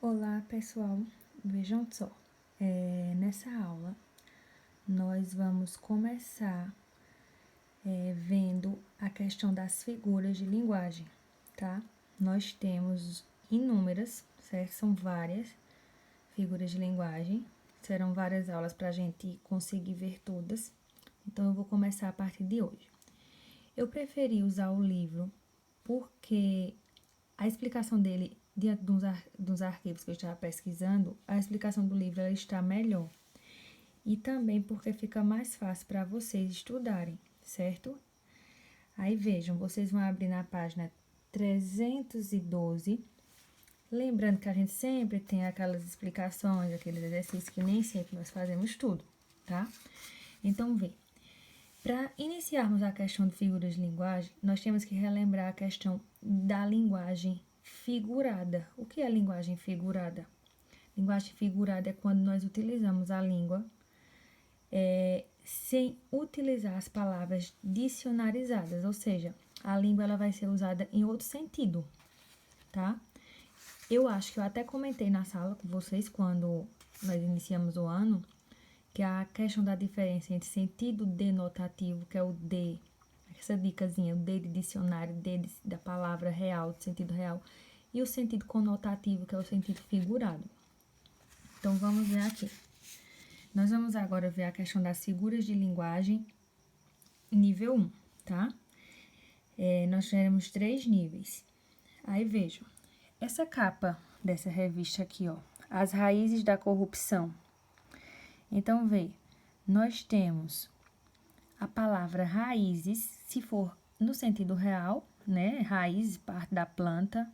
Olá, pessoal. Vejam só, nessa aula nós vamos começar vendo a questão das figuras de linguagem, tá? Nós temos inúmeras, certo? São várias figuras de linguagem. Serão várias aulas para a gente conseguir ver todas. Então, eu vou começar a partir de hoje. Eu preferi usar o livro porque a explicação dele, diante dos arquivos que eu estava pesquisando, a explicação do livro ela está melhor. E também porque fica mais fácil para vocês estudarem, certo? Aí vejam, vocês vão abrir na página 312. Lembrando que a gente sempre tem aquelas explicações, aqueles exercícios que nem sempre nós fazemos tudo, tá? Então, vê. Para iniciarmos a questão de figuras de linguagem, nós temos que relembrar a questão da linguagem figurada. O que é linguagem figurada? Linguagem figurada é quando nós utilizamos a língua sem utilizar as palavras dicionarizadas, ou seja, a língua ela vai ser usada em outro sentido, tá? Eu acho que eu até comentei na sala com vocês quando nós iniciamos o ano, que a questão da diferença entre sentido denotativo, que é o D, essa dicasinha, o D de dicionário, da palavra real, de sentido real, e o sentido conotativo, que é o sentido figurado. Então, vamos ver aqui. Nós vamos agora ver a questão das figuras de linguagem, nível 1, tá? Nós teremos 3 níveis. Aí, vejam, essa capa dessa revista aqui, ó, As Raízes da Corrupção. Então, vê, nós temos a palavra raízes, se for no sentido real, né? Raiz, parte da planta.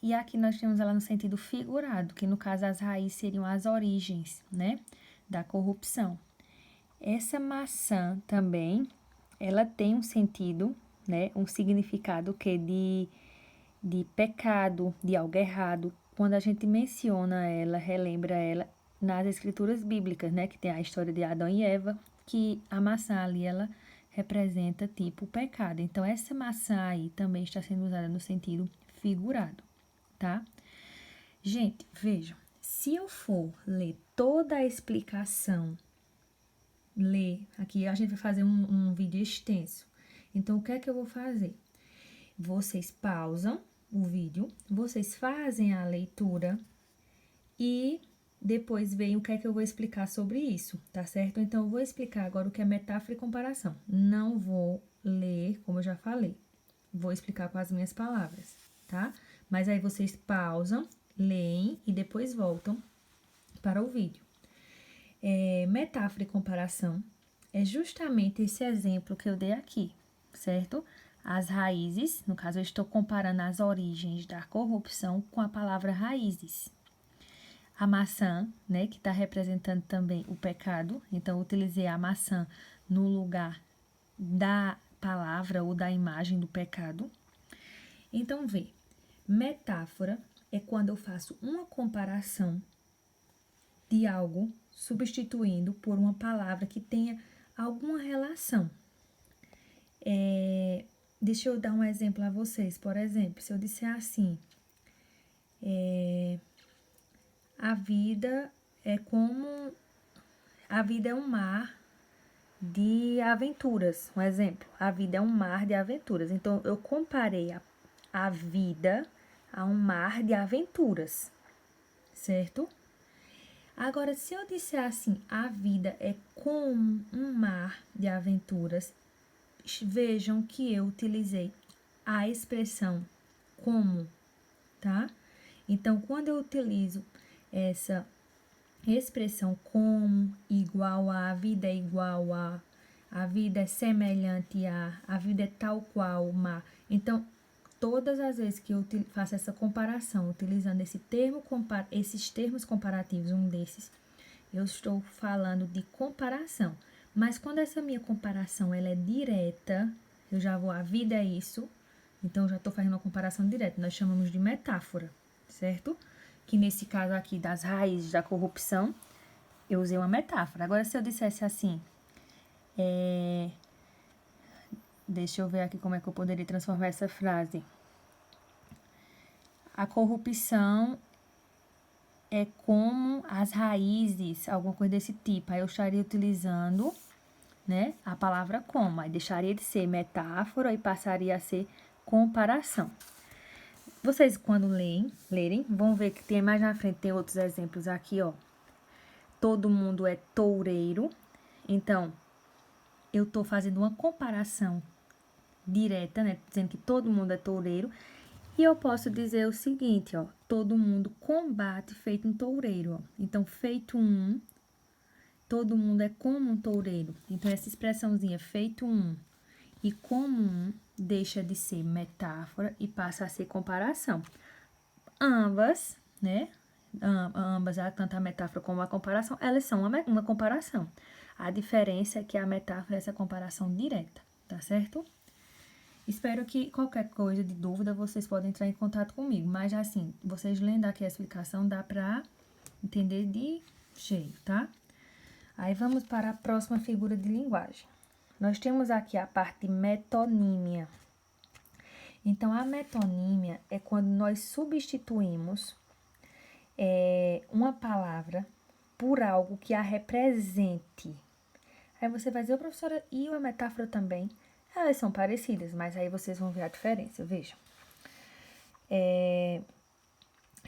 E aqui nós temos ela no sentido figurado, que no caso as raízes seriam as origens, né? Da corrupção. Essa maçã também, ela tem um sentido, né? Um significado que de pecado, de algo errado. Quando a gente menciona ela, relembra ela nas escrituras bíblicas, né? Que tem a história de Adão e Eva, que a maçã ali, ela representa tipo o pecado. Então, essa maçã aí também está sendo usada no sentido figurado, tá? Gente, vejam, se eu for ler toda a explicação, aqui a gente vai fazer um vídeo extenso. Então, o que é que eu vou fazer? Vocês pausam o vídeo, vocês fazem a leitura e depois veem o que é que eu vou explicar sobre isso, tá certo? Então, eu vou explicar agora o que é metáfora e comparação. Não vou ler, como eu já falei, vou explicar com as minhas palavras, tá? Mas aí vocês pausam, leem e depois voltam para o vídeo. Metáfora e comparação é justamente esse exemplo que eu dei aqui, certo? As raízes, no caso eu estou comparando as origens da corrupção com a palavra raízes. A maçã, né, que está representando também o pecado, então eu utilizei a maçã no lugar da palavra ou da imagem do pecado. Então, vê, metáfora é quando eu faço uma comparação de algo substituindo por uma palavra que tenha alguma relação. Deixa eu dar um exemplo a vocês. Por exemplo, se eu disser assim, a vida é como... A vida é um mar de aventuras. Um exemplo, a vida é um mar de aventuras. Então, eu comparei a vida a um mar de aventuras, certo? Agora, se eu disser assim, a vida é como um mar de aventuras, vejam que eu utilizei a expressão como, tá? Então, quando eu utilizo essa expressão como, igual a vida é igual a vida é semelhante a vida é tal qual o mar. Então, todas as vezes que eu faço essa comparação, utilizando esses termos comparativos, um desses, eu estou falando de comparação. Mas quando essa minha comparação ela é direta, eu já vou, a vida é isso, então eu já estou fazendo uma comparação direta. Nós chamamos de metáfora, certo? Que nesse caso aqui das raízes da corrupção, eu usei uma metáfora. Agora, se eu dissesse assim, deixa eu ver aqui como é que eu poderia transformar essa frase. A corrupção é como as raízes, alguma coisa desse tipo. Aí eu estaria utilizando, né, a palavra como. Aí deixaria de ser metáfora e passaria a ser comparação. Vocês, quando lerem, vão ver que tem mais na frente, tem outros exemplos aqui, ó. Todo mundo é toureiro. Então, eu tô fazendo uma comparação direta, né, dizendo que todo mundo é toureiro. E eu posso dizer o seguinte, ó, todo mundo combate feito um toureiro, ó. Então, feito um, todo mundo é como um toureiro. Então, essa expressãozinha, feito um e como um, deixa de ser metáfora e passa a ser comparação. Ambas, né, ambas, tanto a metáfora como a comparação, elas são uma comparação. A diferença é que a metáfora é essa comparação direta, tá certo? Espero que qualquer coisa de dúvida vocês podem entrar em contato comigo. Mas assim, vocês lendo aqui a explicação dá pra entender de cheio, tá? Aí vamos para a próxima figura de linguagem. Nós temos aqui a parte de metonímia. Então, a metonímia é quando nós substituímos uma palavra por algo que a represente. Aí você vai dizer, ô professora, e a metáfora também? Elas são parecidas, mas aí vocês vão ver a diferença, vejam.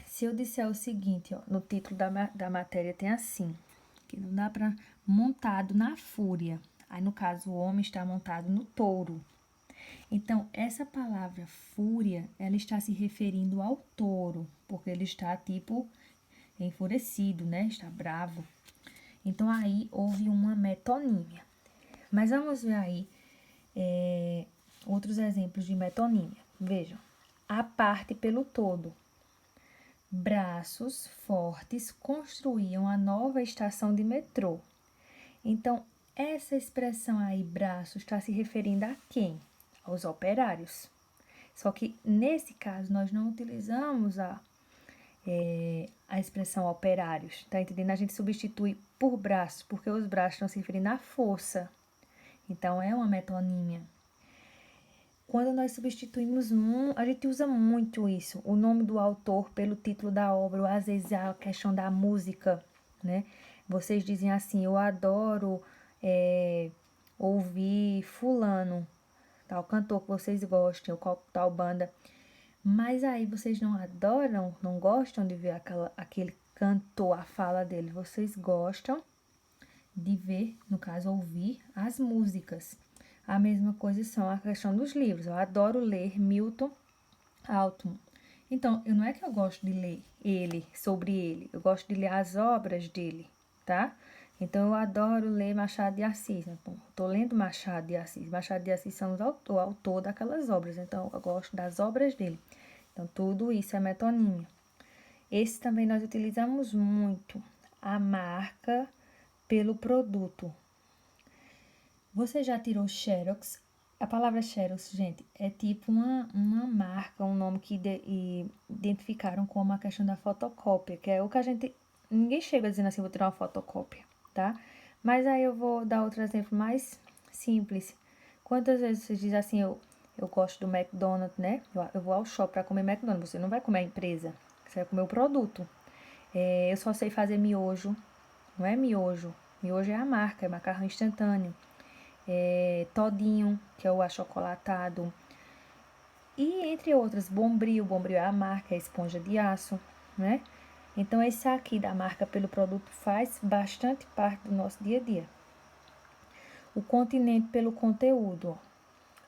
Se eu disser o seguinte, ó, no título da matéria tem assim, que não dá para montado na fúria. Aí, no caso, o homem está montado no touro. Então, essa palavra fúria, ela está se referindo ao touro, porque ele está, tipo, enfurecido, né? Está bravo. Então, aí houve uma metonímia. Mas vamos ver aí outros exemplos de metonímia. Vejam, a parte pelo todo. Braços fortes construíam a nova estação de metrô. Então, essa expressão aí, braço, está se referindo a quem? Aos operários. Só que, nesse caso, nós não utilizamos a expressão operários, tá entendendo? A gente substitui por braços, porque os braços estão se referindo à força. Então, é uma metonímia. Quando nós substituímos, a gente usa muito isso, o nome do autor pelo título da obra, ou às vezes a questão da música, né? Vocês dizem assim, eu adoro ouvir fulano, tal cantor que vocês gostem, ou tal banda. Mas aí vocês não adoram, não gostam de ver aquele cantor, a fala dele. Vocês gostam de ver, no caso, ouvir as músicas. A mesma coisa são a questão dos livros. Eu adoro ler Milton Altum. Então, não é que eu gosto de ler sobre ele. Eu gosto de ler as obras dele, tá? Então, eu adoro ler Machado de Assis. Então, estou lendo Machado de Assis. Machado de Assis são o autor daquelas obras. Então, eu gosto das obras dele. Então, tudo isso é metonímia. Esse também nós utilizamos muito. A marca pelo produto. Você já tirou Xerox? A palavra Xerox, gente, é tipo uma marca, um nome que identificaram como a questão da fotocópia, que é o que a gente... Ninguém chega dizendo assim, vou tirar uma fotocópia, tá? Mas aí eu vou dar outro exemplo mais simples. Quantas vezes você diz assim, eu gosto do McDonald's, né? Eu vou ao shopping para comer McDonald's. Você não vai comer a empresa, você vai comer o produto. Eu só sei fazer miojo, não é miojo. Miojo é a marca, é macarrão instantâneo. Todinho, que é o achocolatado. E entre outras, Bombril. Bombril é a marca, é a esponja de aço, né? Então, esse aqui da marca pelo produto faz bastante parte do nosso dia a dia. O continente pelo conteúdo.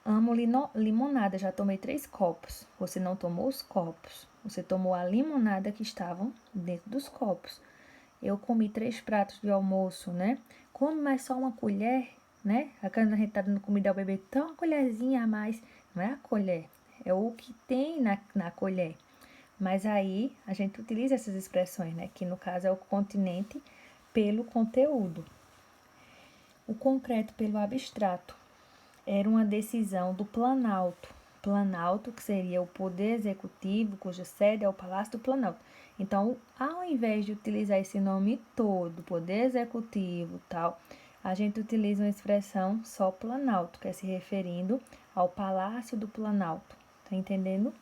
Amo limonada, já tomei 3 copos. Você não tomou os copos. Você tomou a limonada que estavam dentro dos copos. Eu comi 3 pratos de almoço, né? Come mais só uma colher, né? Quando a gente tá dando comida ao bebê, então uma colherzinha a mais. Não é a colher, é o que tem na colher. Mas aí a gente utiliza essas expressões, né? Que no caso é o continente pelo conteúdo. O concreto pelo abstrato. Era uma decisão do Planalto. Planalto, que seria o poder executivo, cuja sede é o Palácio do Planalto. Então, ao invés de utilizar esse nome todo, poder executivo, tal, a gente utiliza uma expressão só Planalto, que é se referindo ao Palácio do Planalto. Tá entendendo?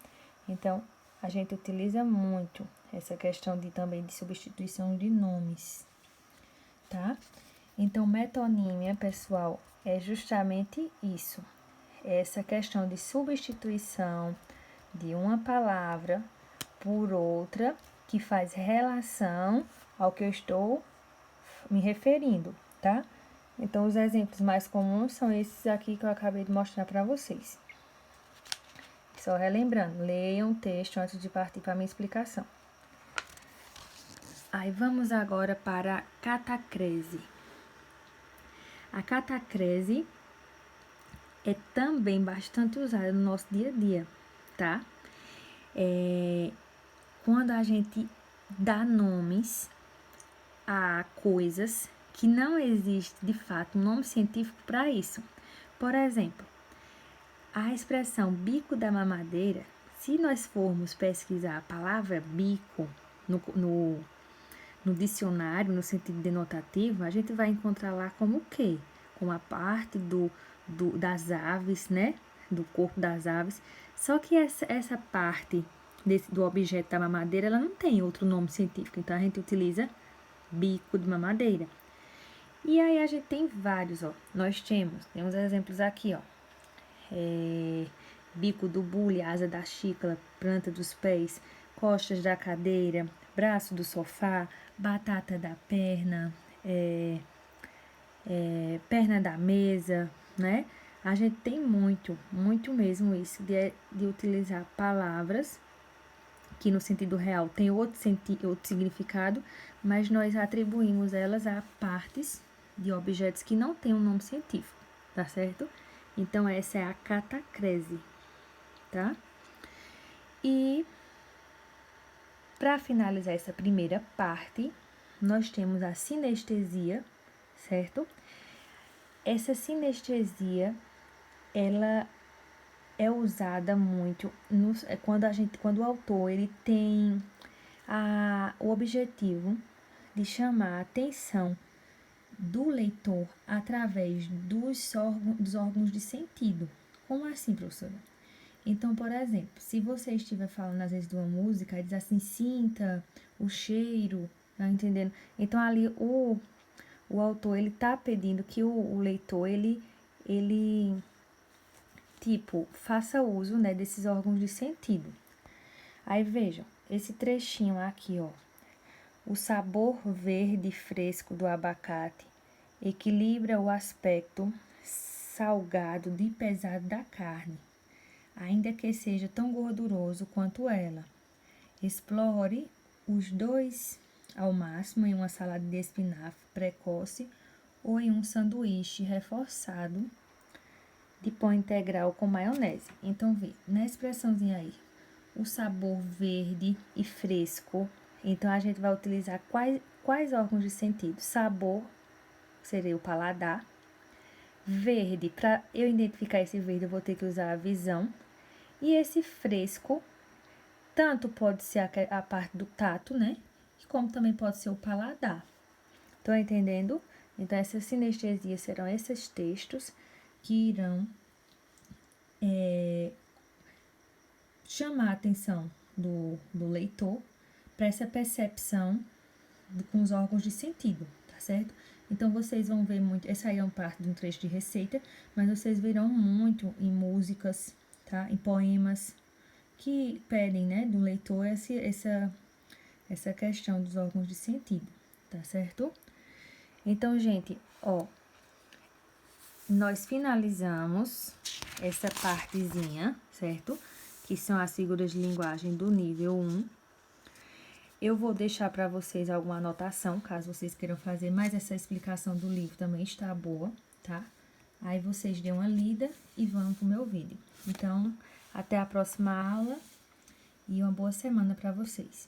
Então, a gente utiliza muito essa questão também de substituição de nomes, tá? Então, metonímia, pessoal, é justamente isso. Essa questão de substituição de uma palavra por outra que faz relação ao que eu estou me referindo, tá? Então, os exemplos mais comuns são esses aqui que eu acabei de mostrar para vocês. Só relembrando, leiam o texto antes de partir para a minha explicação. Aí, vamos agora para a catacrese. A catacrese é também bastante usada no nosso dia a dia, tá? Quando a gente dá nomes a coisas que não existe, de fato, um nome científico para isso. Por exemplo, a expressão bico da mamadeira, se nós formos pesquisar a palavra bico no dicionário, no sentido denotativo, a gente vai encontrar lá como o quê? Como a parte das aves, né? Do corpo das aves. Só que essa parte do objeto da mamadeira, ela não tem outro nome científico. Então, a gente utiliza bico de mamadeira. E aí, a gente tem vários, ó. Nós temos exemplos aqui, ó. Bico do bule, asa da xícara, planta dos pés, costas da cadeira, braço do sofá, batata da perna, perna da mesa, né? A gente tem muito mesmo isso de utilizar palavras que no sentido real tem outro significado, mas nós atribuímos elas a partes de objetos que não têm um nome científico, tá certo? Então, essa é a catacrese, tá? E, para finalizar essa primeira parte, nós temos a sinestesia, certo? Essa sinestesia, ela é usada muito quando o autor ele tem o objetivo de chamar a atenção do leitor através dos órgãos de sentido. Como assim, professora? Então, por exemplo, se você estiver falando às vezes de uma música, e diz assim, sinta o cheiro, tá entendendo? Então, ali o autor, ele tá pedindo que o leitor, ele tipo, faça uso, né, desses órgãos de sentido. Aí, vejam, esse trechinho aqui, ó. O sabor verde fresco do abacate equilibra o aspecto salgado de pesado da carne, ainda que seja tão gorduroso quanto ela. Explore os dois ao máximo em uma salada de espinafre precoce ou em um sanduíche reforçado de pão integral com maionese. Então, vê, na expressãozinha aí, o sabor verde e fresco. Então, a gente vai utilizar quais órgãos de sentido? Sabor, seria o paladar. Verde, para eu identificar esse verde, eu vou ter que usar a visão. E esse fresco, tanto pode ser a parte do tato, né? Como também pode ser o paladar. Estão entendendo? Então, essas sinestesias serão esses textos que irão chamar a atenção do leitor para essa percepção com os órgãos de sentido, tá certo? Então, vocês vão ver muito, essa aí é uma parte de um trecho de receita, mas vocês verão muito em músicas, tá? Em poemas, que pedem, né, do leitor essa questão dos órgãos de sentido, tá certo? Então, gente, ó, nós finalizamos essa partezinha, certo? Que são as figuras de linguagem do nível 1. Eu vou deixar para vocês alguma anotação, caso vocês queiram fazer, mas essa explicação do livro também está boa, tá? Aí vocês dêem uma lida e vão pro meu vídeo. Então, até a próxima aula e uma boa semana para vocês.